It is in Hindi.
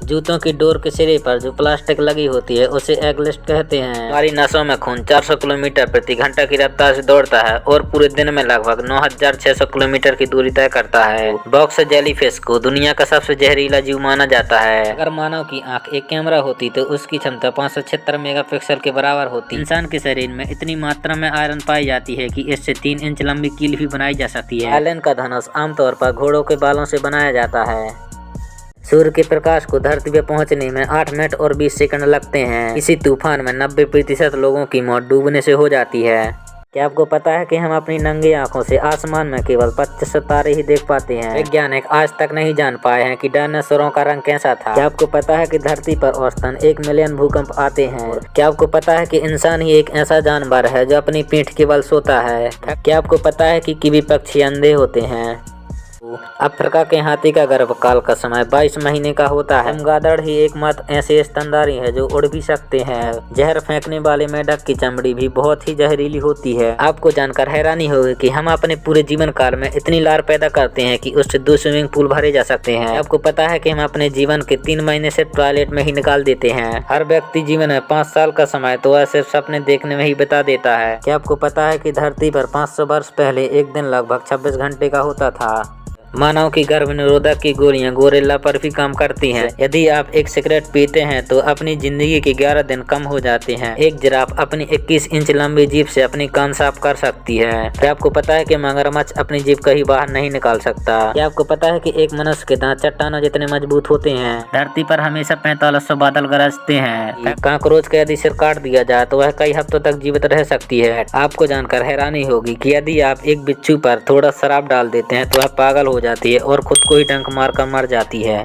जूतों की डोर के सिरे पर जो प्लास्टिक लगी होती है उसे एगलिस्ट कहते हैं। हमारी नसों में खून 400 किलोमीटर प्रति घंटा की रफ्तार से दौड़ता है और पूरे दिन में लगभग 9600 किलोमीटर की दूरी तय करता है। बॉक्स जेलीफिश को दुनिया का सबसे जहरीला जीव माना जाता है। अगर मानव की आंख एक कैमरा होती तो उसकी क्षमता 576 मेगापिक्सल के बराबर होती। इंसान के शरीर में इतनी मात्रा में आयरन पाई जाती है कि इससे 3 इंच लंबी कील भी बनाई जा सकती है। एलन का धनुष आमतौर पर घोड़ों के बालों से बनाया जाता है। सूर्य के प्रकाश को धरती पे पहुंचने में 8 मिनट और 20 सेकंड लगते हैं। इसी तूफान में 90% लोगों की मौत डूबने से हो जाती है। क्या आपको पता है कि हम अपनी नंगी आंखों से आसमान में केवल 25 तारे ही देख पाते हैं। वैज्ञानिक आज तक नहीं जान पाए हैं कि डायनासोरों का रंग कैसा था। क्या आपको पता है कि धरती पर औसतन 1 मिलियन भूकंप आते हैं। क्या आपको पता है कि इंसान ही एक ऐसा जानवर है जो अपनी पीठ के बल सोता है। क्या आपको पता है कि कीवी पक्षी अंधे होते हैं। अफ्रीका के हाथी का गर्भकाल का समय 22 महीने का होता है। चमगादड़ ही एकमात्र ऐसे स्तनधारी है जो उड़ भी सकते हैं। जहर फेंकने वाले मेंढक की चमड़ी भी बहुत ही जहरीली होती है। आपको जानकर हैरानी होगी कि हम अपने पूरे जीवन काल में इतनी लार पैदा करते हैं कि उससे 2 स्विमिंग पूल भरे जा सकते हैं। आपको पता है कि हम अपने जीवन के 3 महीने सिर्फ टॉयलेट में ही निकाल देते हैं। हर व्यक्ति जीवन में 5 साल का समय तो वह सिर्फ सपने देखने में ही बिता देता है। क्या आपको पता है कि धरती पर 500 वर्ष पहले एक दिन लगभग 26 घंटे का होता था। मानव की गर्भ निरोधक की गोलियां गोरिल्ला पर भी काम करती हैं। यदि आप एक सिगरेट पीते हैं तो अपनी जिंदगी के 11 दिन कम हो जाते हैं। एक जिराफ अपनी 21 इंच लंबी जीभ से अपनी कान साफ कर सकती है। क्या आपको पता है कि मगरमच्छ अपनी जीभ कहीं बाहर नहीं निकाल सकता। क्या आपको पता है कि एक मनुष्य के दांत चट्टानों जितने मजबूत होते हैं। धरती पर हमेशा 4500 बादल गरजते हैं। कांकरोच का यदि सिर काट दिया जाए तो वह कई हफ्तों तक जीवित रह सकती है। आपको जानकर हैरानी होगी कि यदि आप एक बिच्छू पर थोड़ा शराब डाल देते हैं तो वह पागल हो जाती है और खुद को ही डंक मारकर मर जाती है।